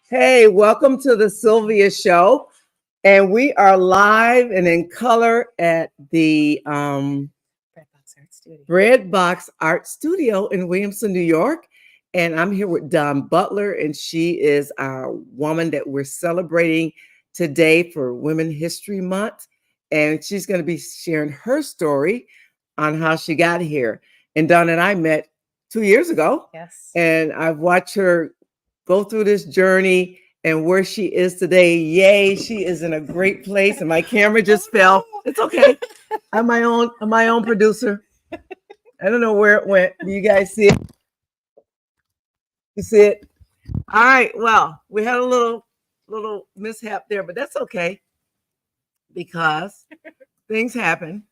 Hey, welcome to the Sylvia Show. And we are live and in color at the Bread Box Art Studio in Williamson, New York. And I'm here with Dawn Butler, and she is our woman that we're celebrating today for Women History Month. And she's going to be sharing her story on how she got here. And Dawn and I met 2 years ago. Yes. And I've watched her go through this journey and where she is today. Yay, she is in a great place. And my camera just fell. It's okay. I'm my own producer. I don't know where it went. Do you guys see it? You see it? All right. Well, we had a little mishap there, but that's okay because things happen.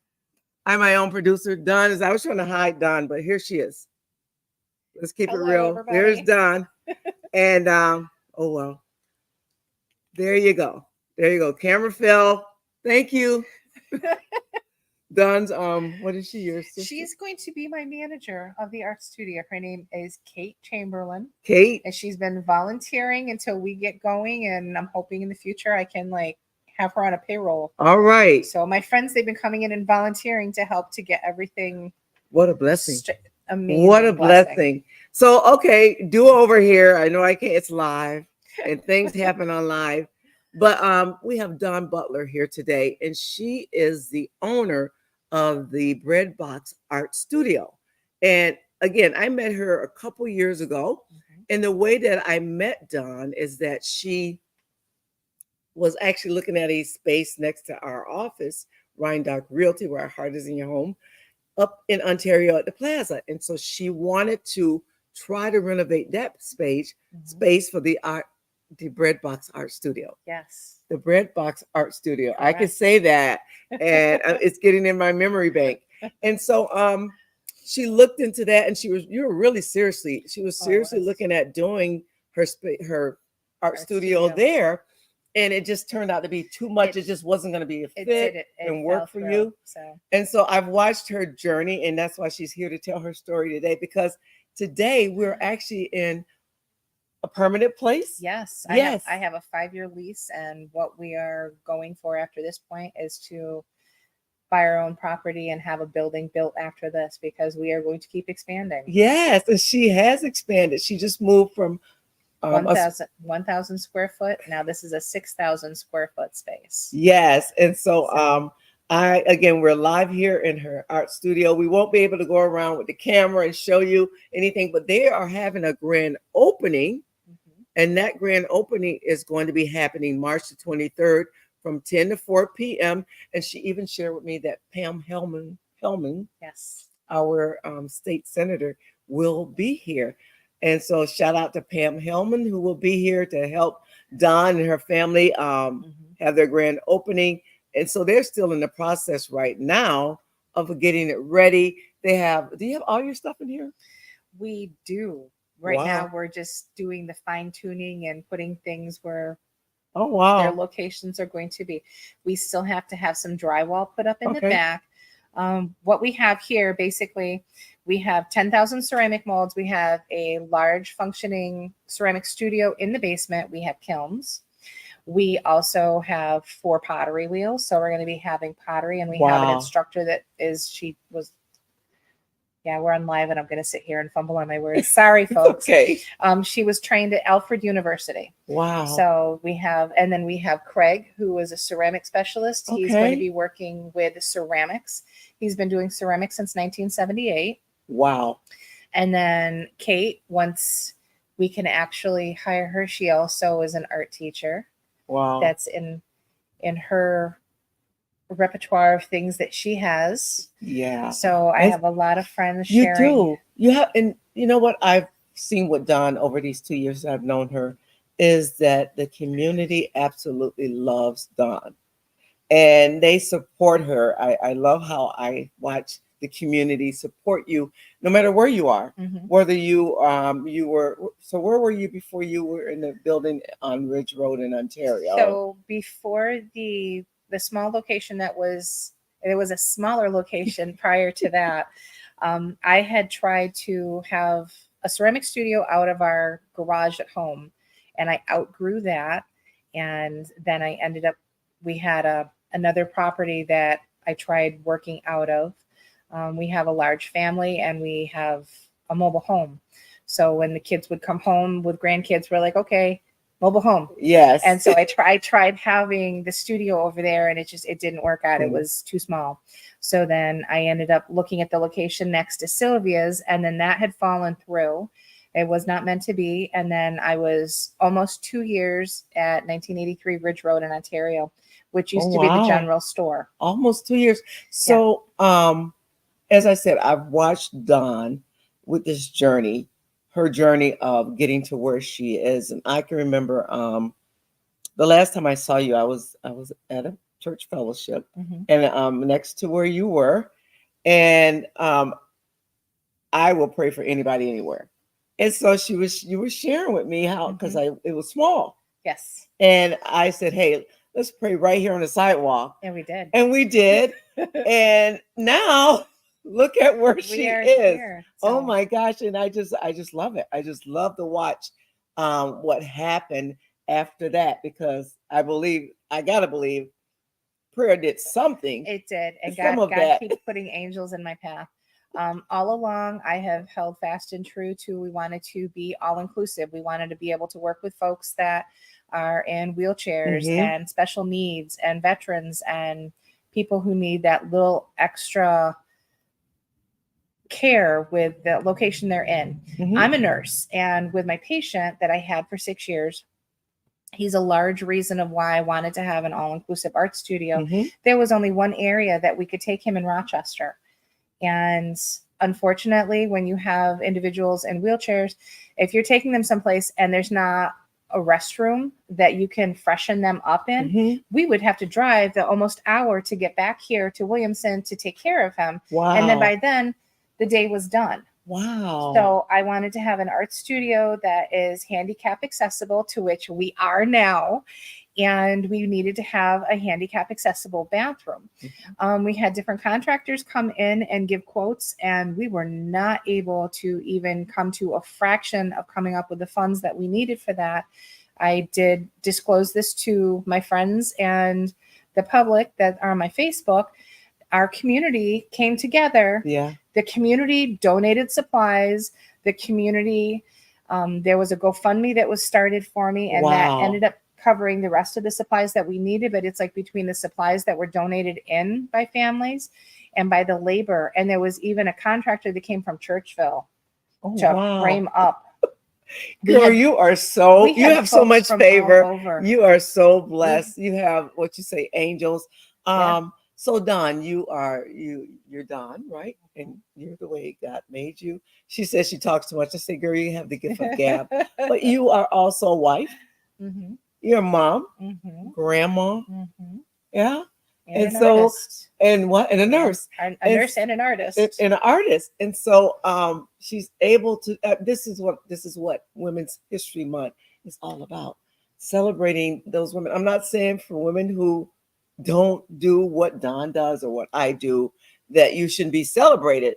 I'm my own producer. Dawn is. I was trying to hide Dawn, but here she is. Let's keep it real. Everybody. There's Dawn, and oh well. There you go. There you go. Camera fell. Thank you. Dawn's what is she? Your sister? She's going to be my manager of the art studio. Her name is Kate Chamberlain. Kate. And she's been volunteering until we get going, and I'm hoping in the future I can have her on a payroll. All right. So my friends, they've been coming in and volunteering to help to get everything. What a blessing. Amazing. What a blessing. So okay, do over here. I know I can't, it's live and things happen on live. But we have Dawn Butler here today, and she is the owner of the Bread Box Art Studio. And again, I met her a couple years ago. Mm-hmm. And the way that I met Dawn is that she was actually looking at a space next to our office, Rhindock Realty, where our heart is in your home, up in Ontario at the Plaza. And so she wanted to try to renovate that space for the Bread Box Art Studio. Yes. The Bread Box Art Studio. Correct. I can say that. And it's getting in my memory bank. And so she looked into that, and she was seriously looking at doing her art studio there. And it just turned out to be too much. It just wasn't going to be a fit and work for you. And so I've watched her journey, and that's why she's here to tell her story today, because today we're actually in a permanent place. Yes. I have a 5-year lease, and what we are going for after this point is to buy our own property and have a building built after this, because we are going to keep expanding. Yes, and she has expanded. She just moved from 1,000 square foot. Now this is a 6,000 square foot space. Yes. And so we're live here in her art studio. We won't be able to go around with the camera and show you anything, but they are having a grand opening. Mm-hmm. And that grand opening is going to be happening March the 23rd from 10 to 4 p.m. And she even shared with me that Pam Hellman, yes, our state senator, will be here. And so shout out to Pam Hellman, who will be here to help Dawn and her family have their grand opening. And so they're still in the process right now of getting it ready. Do you have all your stuff in here? We do. Right now, we're just doing the fine tuning and putting things where their locations are going to be. We still have to have some drywall put up in the back. What we have here, basically, we have 10,000 ceramic molds. We have a large functioning ceramic studio in the basement. We have kilns. We also have 4 pottery wheels. So we're going to be having pottery, and we have an instructor we're on live, and I'm going to sit here and fumble on my words. Sorry, folks. Okay. She was trained at Alfred University. Wow. So we have Craig, who is a ceramic specialist. He's going to be working with ceramics. He's been doing ceramics since 1978. Wow. And then Kate, once we can actually hire her, she also is an art teacher. Wow. That's in her repertoire of things that she has. Yeah. So I have a lot of friends sharing. You do. You have, and you know what I've seen with Dawn over these 2 years I've known her is that the community absolutely loves Dawn, and they support her. I love how I watch the community support you no matter where you are. Mm-hmm. Whether you where were you before you were in the building on Ridge Road in Ontario? So before the small location there was a smaller location prior to that. I had tried to have a ceramic studio out of our garage at home, and I outgrew that. And then I ended up, we had another property that I tried working out of. We have a large family and we have a mobile home. So when the kids would come home with grandkids, we're like, okay, mobile home. Yes. And so I tried having the studio over there, and it didn't work out. It was too small. So then I ended up looking at the location next to Sylvia's, and then that had fallen through. It was not meant to be. And then I was almost 2 years at 1983 Ridge Road in Ontario, which used to be the general store. Almost 2 years. So, as I said, I've watched Dawn with this journey, her journey of getting to where she is. And I can remember the last time I saw you, I was at a church fellowship, and next to where you were. And I will pray for anybody anywhere. And so you were sharing with me how, because it was small. Yes. And I said, hey, let's pray right here on the sidewalk. And we did. And now look at where she is. Here, so. Oh my gosh. And I just love it. I just love to watch what happened after that, because I gotta believe prayer did something. It did. And God keeps putting angels in my path. All along, I have held fast and true to, we wanted to be all inclusive. We wanted to be able to work with folks that are in wheelchairs and special needs and veterans and people who need that little extra care with the location they're in. I'm a nurse, and with my patient that I had for 6 years, he's a large reason of why I wanted to have an all-inclusive art studio. There was only one area that we could take him in Rochester. And unfortunately, when you have individuals in wheelchairs, if you're taking them someplace and there's not a restroom that you can freshen them up in, we would have to drive the almost hour to get back here to Williamson to take care of him. And then by then, the day was done. So I wanted to have an art studio that is handicap accessible, to which we are now. And we needed to have a handicap accessible bathroom. We had different contractors come in and give quotes, and we were not able to even come to a fraction of coming up with the funds that we needed for that. I did disclose this to my friends and the public that are on my Facebook. Our community came together. The community donated supplies. The community, there was a GoFundMe that was started for me, and that ended up covering the rest of the supplies that we needed. But it's like between the supplies that were donated in by families and by the labor. And there was even a contractor that came from Churchville to frame up. Girl, you have so much favor. You are so blessed. You have what you say, angels. So Dawn, you're Dawn, right? And you're the way God made you. She says she talks too much. I say, girl, you have the gift of gab. But you are also a wife. You're a mom, grandma. Yeah. And so, artist. And what? And a nurse. A nurse and an artist. And an artist. And so she's able to, this is what Women's History Month is all about. Celebrating those women. I'm not saying for women who don't do what Dawn does or what I do that you shouldn't be celebrated.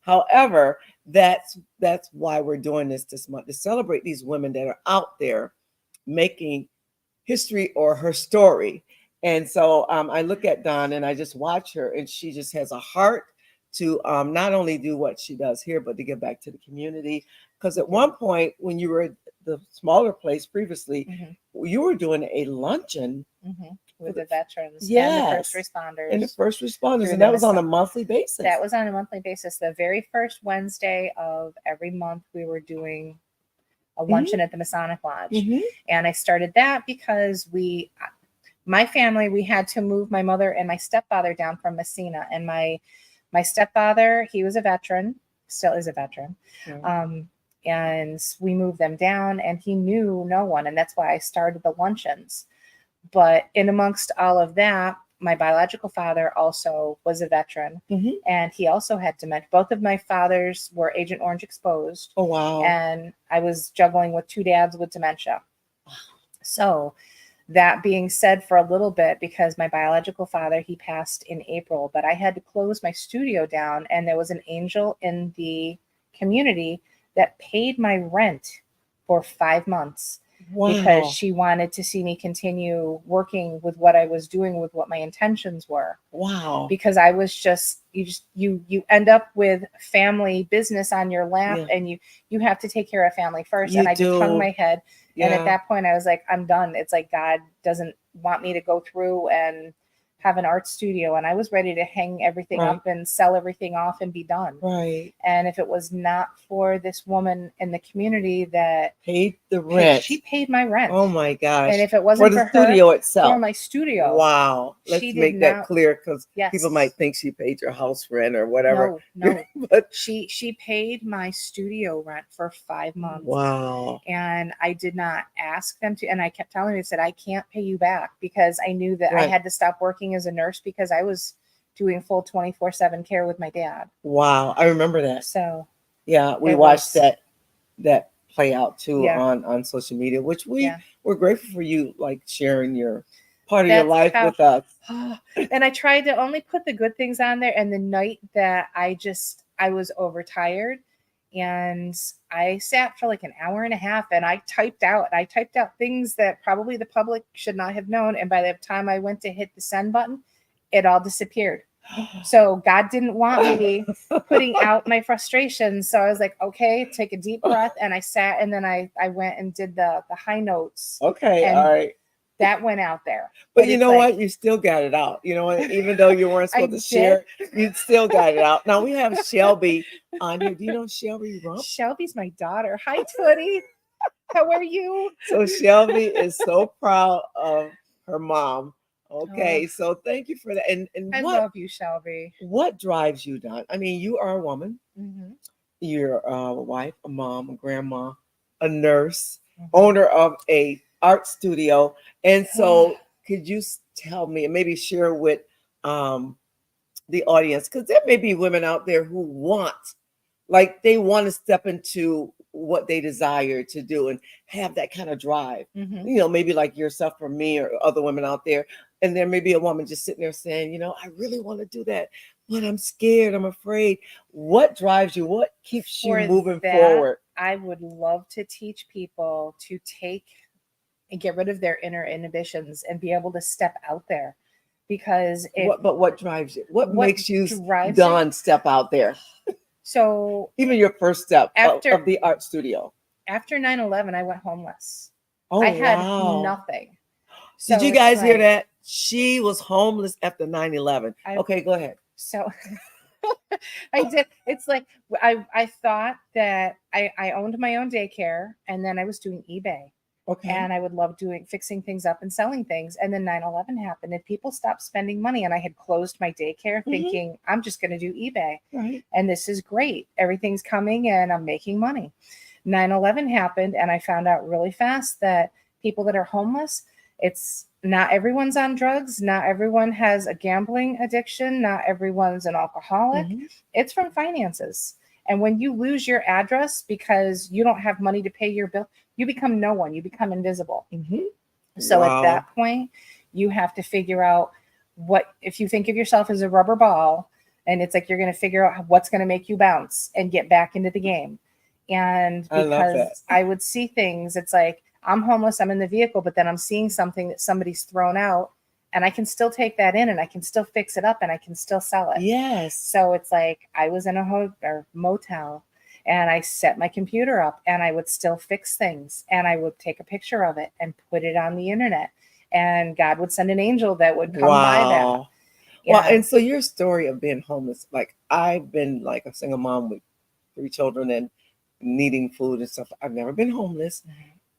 However, that's why we're doing this month, to celebrate these women that are out there making history or her story. And so I look at Dawn and I just watch her, and she just has a heart to not only do what she does here, but to give back to the community. Because at one point, when you were at the smaller place previously, you were doing a luncheon with the veterans and the first responders. And that was on a monthly basis. That was on a monthly basis. The very first Wednesday of every month, we were doing a luncheon at the Masonic Lodge. And I started that because my family, we had to move my mother and my stepfather down from Messina. And my stepfather, he was a veteran, still is a veteran. And we moved them down, and he knew no one. And that's why I started the luncheons. But in amongst all of that, my biological father also was a veteran, and he also had dementia. Both of my fathers were Agent Orange exposed. Oh, wow. And I was juggling with two dads with dementia. So that being said, for a little bit, because my biological father, he passed in April, but I had to close my studio down, and there was an angel in the community that paid my rent for 5 months. because she wanted to see me continue working with what I was doing, with what my intentions were. Wow. Because I was just you end up with family business on your lap, and you have to take care of family first. And I just hung my head. And at that point I was like, I'm done. It's like God doesn't want me to go through and have an art studio, and I was ready to hang everything up and sell everything off and be done. Right. And if it was not for this woman in the community that paid the rent, she paid my rent. Oh my gosh. And if it wasn't for the for studio her, itself, for my studio. Wow. Let's make that clear, because people might think she paid your house rent or whatever. No. But she paid my studio rent for 5 months. Wow. And I did not ask them to. And I kept telling her, I said, I can't pay you back, because I knew that I had to stop working as a nurse because I was doing full 24/7 care with my dad. Wow. I remember that. So yeah, we watched that play out too on social media, which we're grateful for you, like sharing your part of your life with us. And I tried to only put the good things on there. And the night that I was overtired, and I sat for like an hour and a half, and I typed out things that probably the public should not have known. And by the time I went to hit the send button, it all disappeared. So God didn't want me putting out my frustrations. So I was like, okay, take a deep breath. And I sat, and then I went and did the high notes. Okay. And all right. That went out there. But you know what? You still got it out. You know what? Even though you weren't supposed to share, you still got it out. Now we have Shelby on here. Do you know Shelby Rump? Shelby's my daughter. Hi, Tootie. How are you? So Shelby is so proud of her mom. Okay, so thank you for that. And I love you, Shelby. What drives you, Don? I mean, you are a woman. Mm-hmm. You're a wife, a mom, a grandma, a nurse, owner of a art studio. And so could you tell me, and maybe share with the audience, because there may be women out there who they want to step into what they desire to do and have that kind of drive, you know, maybe like yourself or me or other women out there. And there may be a woman just sitting there saying, you know, I really want to do that, but I'm scared, I'm afraid. What drives you? What keeps you moving forward? I would love to teach people to take and get rid of their inner inhibitions and be able to step out there. Because what drives you? What makes you, Dawn, step out there? So even your first step of the art studio. After 9/11, I went homeless. I had nothing. So did you guys hear that? She was homeless after 9/11. Okay, go ahead. So I did. It's like I thought that I owned my own daycare, and then I was doing eBay. Okay. And I would love fixing things up and selling things. And then 9/11 happened, and people stopped spending money. And I had closed my daycare thinking, I'm just going to do eBay. Right. And this is great. Everything's coming and I'm making money. 9/11 happened, and I found out really fast that people that are homeless, it's not everyone's on drugs. Not everyone has a gambling addiction. Not everyone's an alcoholic. It's from finances. And when you lose your address because you don't have money to pay your bill, you become no one. You become invisible. So at that point, you have to figure out if you think of yourself as a rubber ball, and it's like you're going to figure out what's going to make you bounce and get back into the game. And because I would see things, it's like, I'm homeless, I'm in the vehicle, but then I'm seeing something that somebody's thrown out, and I can still take that in, and I can still fix it up, and I can still sell it. Yes. So it's like I was in a motel, and I set my computer up, and I would still fix things, and I would take a picture of it and put it on the internet, and God would send an angel that would come by that. Well, and so your story of being homeless, like I've been like a single mom with 3 children and needing food and stuff. I've never been homeless,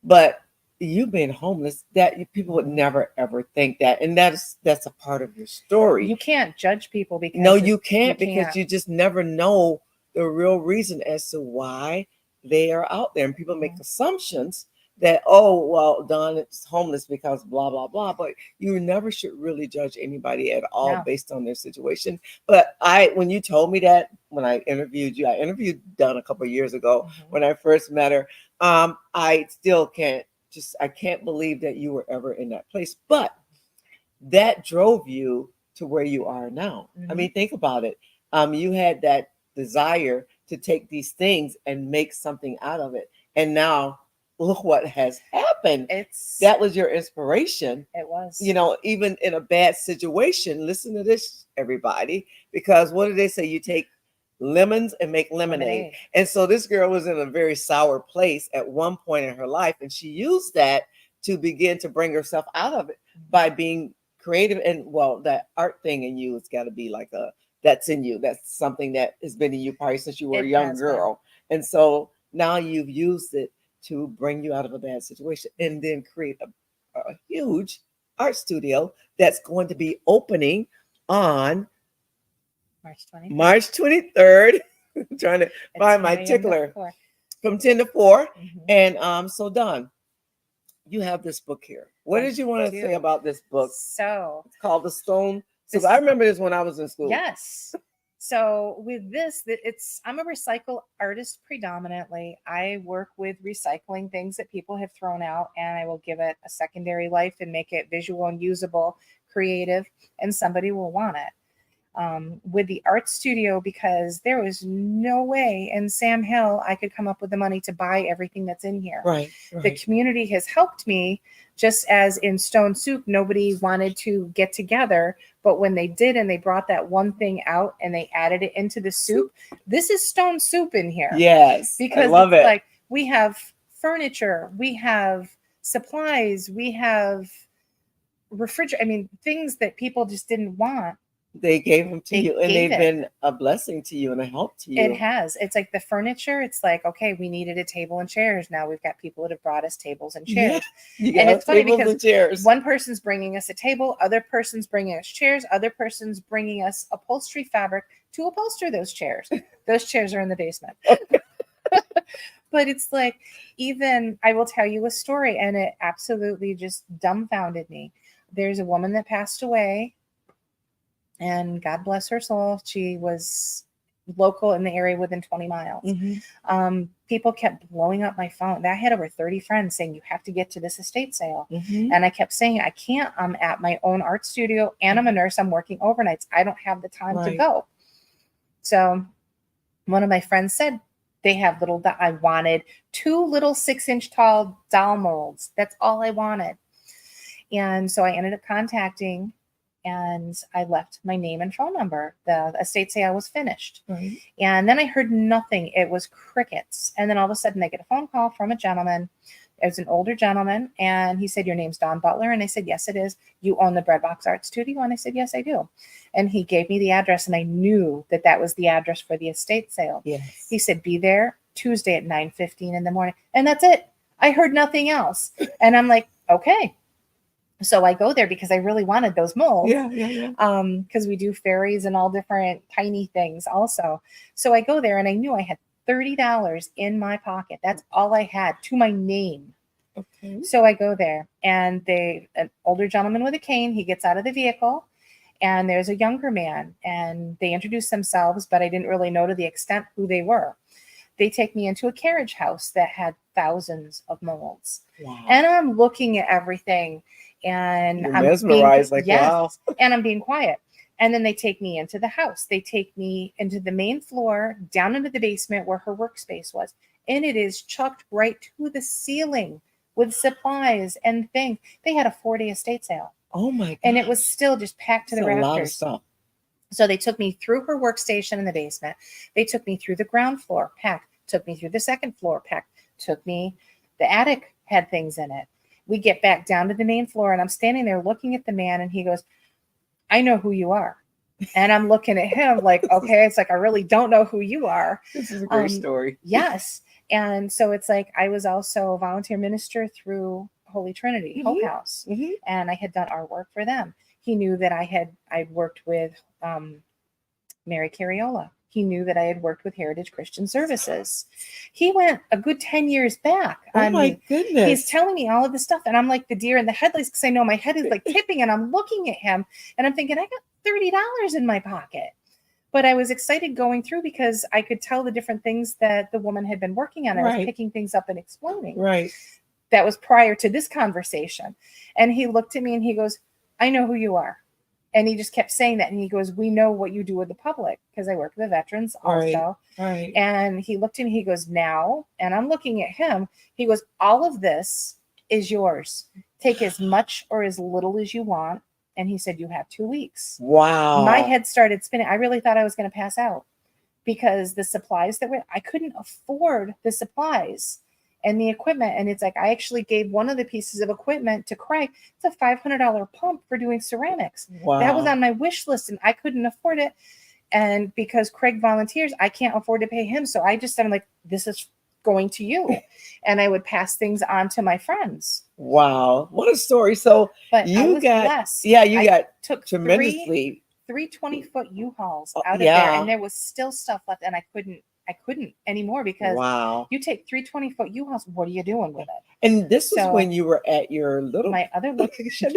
but you being homeless, that people would never ever think that, and that's a part of your story. You can't judge people because you can't because you just never know the real reason as to why they are out there, and people make assumptions that, oh well, Don is homeless because blah blah blah, but you never should really judge anybody at all based on their situation. But when you told me that, when I interviewed you, I interviewed Don a couple of years ago when I first met her. I still can't believe that you were ever in that place, but that drove you to where you are now. I mean, think about it. You had that desire to take these things and make something out of it, and now look what has happened. and that was your inspiration. It was. You know, even in a bad situation, listen to this, everybody, because what do they say? You take lemons and make lemonade. And so this girl was in a very sour place at one point in her life, and she used that to begin to bring herself out of it by being creative. And well, that art thing in you has got to be like that's in you. That's something that has been in you probably since you were a young girl. And so now you've used it to bring you out of a bad situation and then create a huge art studio that's going to be opening on March 23rd. I'm trying to find my tickler. From 10 to 4. And so Dawn, you have this book here. What did you want to say about this book? So it's called The Stone. So I remember this when I was in school. Yes. So with this, I'm a recycle artist predominantly. I work with recycling things that people have thrown out, and I will give it a secondary life and make it visual and usable, creative, and somebody will want it. With the art studio, because there was no way in Sam Hill I could come up with the money to buy everything that's in here. Right. The community has helped me, just as in Stone Soup, nobody wanted to get together, but when they did and they brought that one thing out and they added it into the soup, this is Stone Soup in here. Yes, because I love it. Like we have furniture, we have supplies, we have refrigerator. I mean, things that people just didn't want. They gave them to you, and they've been a blessing to you and a help to you. It has. It's like the furniture. It's like, okay, we needed a table and chairs. Now we've got people that have brought us tables and chairs. Yeah, and it's funny because one person's bringing us a table, other person's bringing us chairs, other person's bringing us upholstery fabric to upholster those chairs. Those chairs are in the basement. But it's like, even, I will tell you a story, and it absolutely just dumbfounded me. There's a woman that passed away, and God bless her soul. She was local in the area within 20 miles. People kept blowing up my phone. I had over 30 friends saying, you have to get to this estate sale. And I kept saying, I can't. I'm at my own art studio and I'm a nurse. I'm working overnights. I don't have the time to go. So one of my friends said, they have I wanted 2 little 6-inch tall doll molds. That's all I wanted. And so I ended up contacting, and I left my name and phone number. The estate sale was finished. And then I heard nothing. It was crickets. And then all of a sudden I get a phone call from a gentleman. It was an older gentleman. And he said, your name's Dawn Butler. And I said, yes, it is. You own the Breadbox Art Studio? And I said, yes, I do. And he gave me the address, and I knew that that was the address for the estate sale. Yes. He said, be there Tuesday at 9:15 in the morning. And that's it. I heard nothing else. And I'm like, okay. So I go there because I really wanted those molds. Because we do fairies and all different tiny things also. So I go there, and I knew I had $30 in my pocket. That's all I had to my name. So I go there, and an older gentleman with a cane, he gets out of the vehicle, and there's a younger man, and they introduce themselves, but I didn't really know to the extent who they were. They take me into a carriage house that had thousands of molds. And I'm looking at everything, and I'm mesmerized, wow. And I'm being quiet. And then they take me into the house. They take me into the main floor, down into the basement where her workspace was. And it is chucked right to the ceiling with supplies and things. They had a 4-day estate sale. Oh my God. And it was still just packed to the rafters. A lot of stuff. So they took me through her workstation in the basement. They took me through the ground floor, packed. Took me through the second floor, packed. The attic had things in it. We get back down to the main floor, and I'm standing there looking at the man, and he goes, I know who you are. And I'm looking at him like, okay, it's like, I really don't know who you are. This is a great story. Yes. And so it's like, I was also a volunteer minister through Holy Trinity, Hope House. And I had done artwork for them. He knew that I'd worked with Mary Carriola. He knew that I had worked with Heritage Christian Services. He went a good 10 years back. Oh my goodness. He's telling me all of this stuff. And I'm like the deer in the headlights, because I know my head is like tipping, and I'm looking at him and I'm thinking, I got $30 in my pocket. But I was excited going through because I could tell the different things that the woman had been working on. I was picking things up and explaining. That was prior to this conversation. And he looked at me and he goes, I know who you are. And he just kept saying that. And he goes, we know what you do with the public, because I work with the veterans also. And he looked at me, he goes, now, and I'm looking at him. He goes, all of this is yours. Take as much or as little as you want. And he said, you have 2 weeks. Wow. My head started spinning. I really thought I was going to pass out because the supplies I couldn't afford the supplies and the equipment. And it's like, I actually gave one of the pieces of equipment to Craig. It's a $500 pump for doing ceramics. Wow. That was on my wish list and I couldn't afford it. And because Craig volunteers, I can't afford to pay him. So I just said, I'm like, this is going to you. And I would pass things on to my friends. Wow. What a story. So but you got, blessed. Yeah, you got took tremendously. Three 20-foot U-Hauls out of Yeah. there. And there was still stuff left. And I couldn't anymore because wow. You take 3 20-foot U-Hauls. What are you doing with it? And this was when you were at your my other location.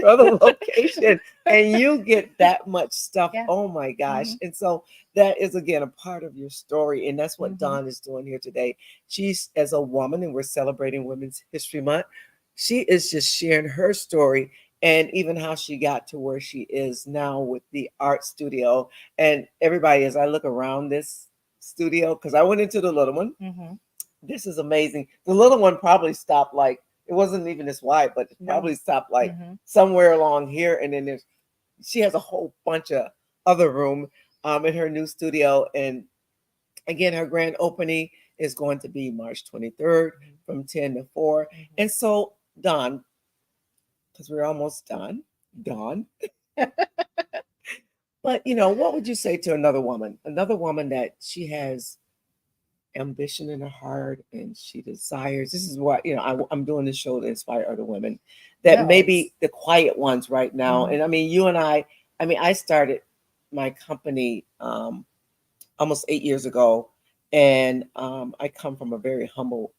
And you get that much stuff. Yeah. Oh my gosh. And so that is again a part of your story. And that's what Dawn is doing here today. She's, as a woman, and we're celebrating Women's History Month, she is just sharing her story and even how she got to where she is now with the art studio. And everybody, as I look around this studio, because I went into the little one, this is amazing. The little one probably stopped like, it wasn't even this wide, but it probably stopped like somewhere along here. And then she has a whole bunch of other room in her new studio. And again, her grand opening is going to be March 23rd from 10 to 4. And so, Dawn, because we're almost done, Dawn. But, what would you say to another woman that she has ambition in her heart and she desires? This is what, I'm doing this show to inspire other women that maybe the quiet ones right now. And I mean, you and I started my company almost 8 years ago. And I come from a very humble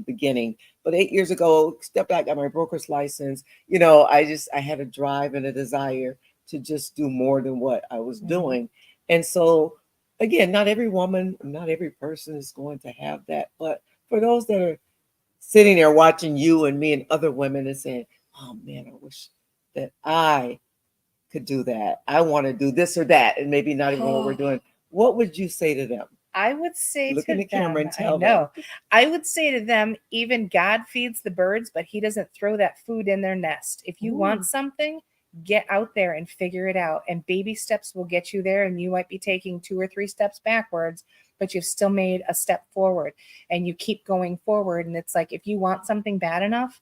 beginning, but 8 years ago, stepped out, got my broker's license. I had a drive and a desire to just do more than what I was doing. And so again, not every woman, not every person is going to have that. But for those that are sitting there watching you and me and other women and saying, oh man, I wish that I could do that. I want to do this or that. And maybe not even what we're doing. What would you say to them? I would say look to in the camera them, and tell them. I would say to them, even God feeds the birds, but he doesn't throw that food in their nest. If you want something, get out there and figure it out. And baby steps will get you there. And you might be taking 2 or 3 steps backwards, but you've still made a step forward and you keep going forward. And it's like, if you want something bad enough,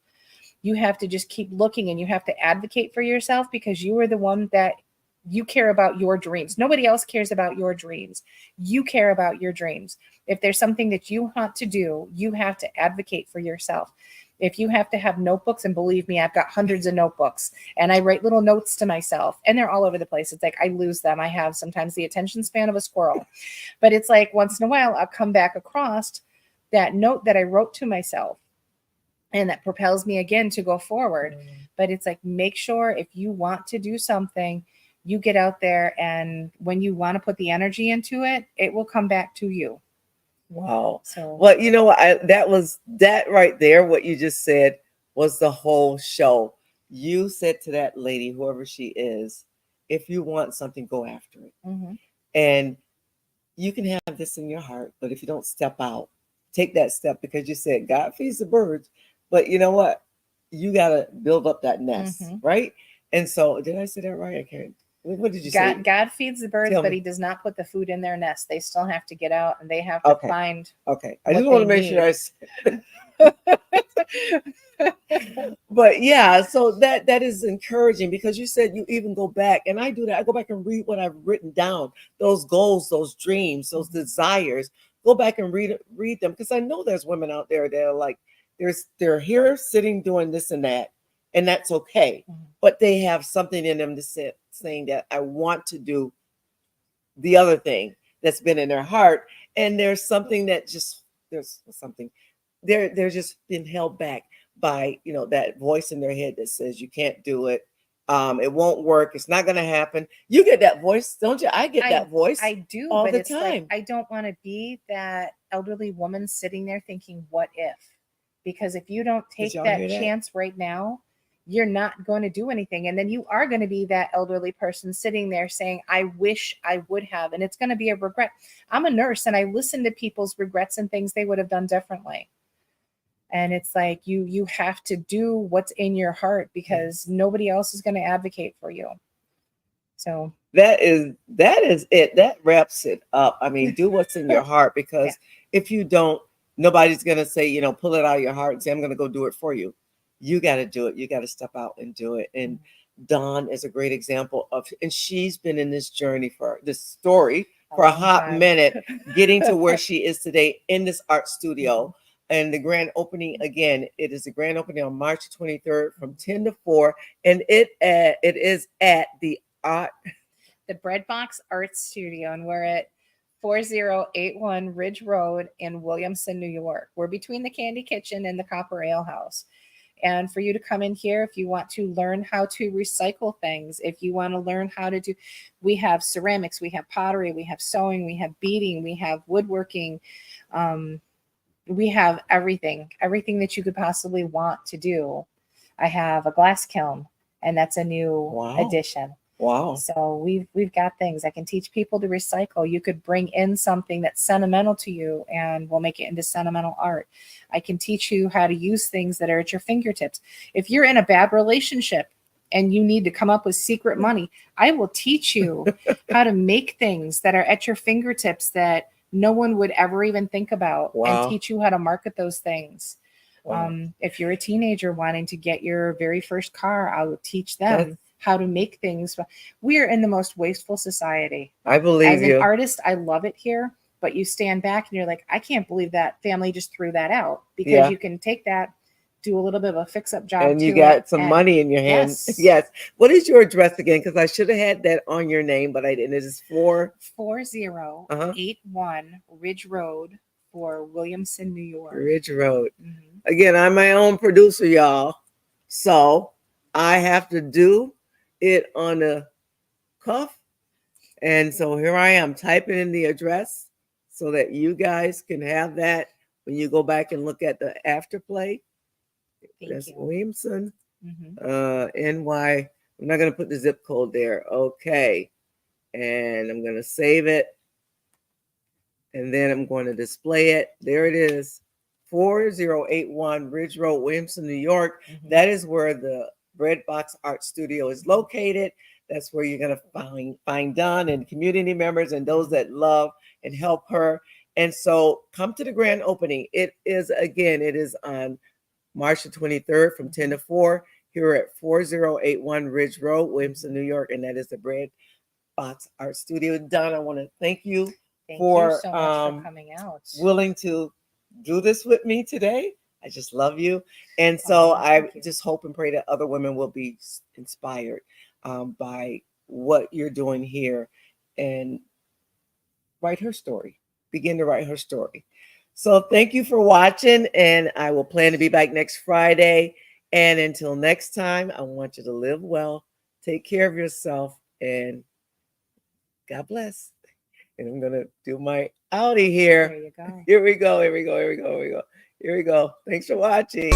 you have to just keep looking and you have to advocate for yourself because you are the one that you care about your dreams. Nobody else cares about your dreams. You care about your dreams. If there's something that you want to do, you have to advocate for yourself. If you have to have notebooks, and believe me, I've got hundreds of notebooks and I write little notes to myself and they're all over the place. It's like I lose them. I have sometimes the attention span of a squirrel, but it's like once in a while I'll come back across that note that I wrote to myself and that propels me again to go forward. But it's like, make sure if you want to do something, you get out there, and when you want to put the energy into it, it will come back to you. Wow. So, well, that right there, what you just said was the whole show. You said to that lady, whoever she is, if you want something, go after it. And you can have this in your heart, but if you don't step out, take that step, because you said God feeds the birds, but you know what? You got to build up that nest, right? And so, did I say that right? I can't. What did you say? God feeds the birds, but he does not put the food in their nest. They still have to get out and they have to find. Okay. I just want to make sure I said. But yeah, so that is encouraging, because you said you even go back, and I do that. I go back and read what I've written down, those goals, those dreams, those desires. Go back and read them, because I know there's women out there that are like, they're here sitting doing this and that, and that's okay. But they have something in them to say, saying that I want to do the other thing that's been in their heart, and there's something that just they're just been held back by that voice in their head that says you can't do it, it won't work, it's not going to happen. You get that voice, don't you? I get that voice. I do all but the it's time. Like, I don't want to be that elderly woman sitting there thinking what if, because if you don't take that chance right now, you're not going to do anything. And then you are going to be that elderly person sitting there saying, I wish I would have. And it's going to be a regret. I'm a nurse and I listen to people's regrets and things they would have done differently. And it's like you have to do what's in your heart because nobody else is going to advocate for you. So that is it. That wraps it up. I mean, do what's in your heart, because if you don't, nobody's gonna say, you know, pull it out of your heart and say, I'm gonna go do it for you. You got to do it. You got to step out and do it. And Dawn is a great example of, and she's been in this journey for this story for a hot minute, getting to where she is today in this art studio. And the grand opening, again, it is the grand opening on March 23rd from 10 to 4, and it is at the Breadbox Art Studio, and we're at 4081 Ridge Road in Williamson, New York. We're between the Candy Kitchen and the Copper Ale House. And for you to come in here, if you want to learn how to recycle things, if you want to learn how to do, we have ceramics, we have pottery, we have sewing, we have beading, we have woodworking. We have everything that you could possibly want to do. I have a glass kiln, and that's a new addition. Wow. So we've got things. I can teach people to recycle. You could bring in something that's sentimental to you and we'll make it into sentimental art. I can teach you how to use things that are at your fingertips. If you're in a bad relationship and you need to come up with secret money, I will teach you how to make things that are at your fingertips that no one would ever even think about, and teach you how to market those things. If you're a teenager wanting to get your very first car, I will teach them how to make things. We are in the most wasteful society. I believe as an artist, I love it here, but you stand back and you're like, I can't believe that family just threw that out, because you can take that, do a little bit of a fix-up job, and you got some money in your hands. Yes. What is your address again? Because I should have had that on your name, but I didn't. It is 4081 Ridge Road for Williamson, New York. Ridge Road. Again, I'm my own producer, y'all. So I have to do it on a cuff. And so here I am typing in the address so that you guys can have that when you go back and look at the afterplay. That's Williamson, NY. I'm not going to put the zip code there. Okay. And I'm going to save it. And then I'm going to display it. There it is. 4081 Ridge Road, Williamson, New York. That is where the Breadbox Art Studio is located. That's where you're going to find Dawn and community members and those that love and help her. And so come to the grand opening. It is on March the 23rd from 10 to 4 here at 4081 Ridge Road, Williamson, New York. And that is the Breadbox Art Studio. Dawn, I want to thank you for so much for coming out. Willing to do this with me today. I just love you. And so I just hope and pray that other women will be inspired by what you're doing here and write her story, begin to write her story. So thank you for watching, and I will plan to be back next Friday. And until next time, I want you to live well, take care of yourself, and God bless. And I'm going to do my outie here. There you go. Here we go. Thanks for watching.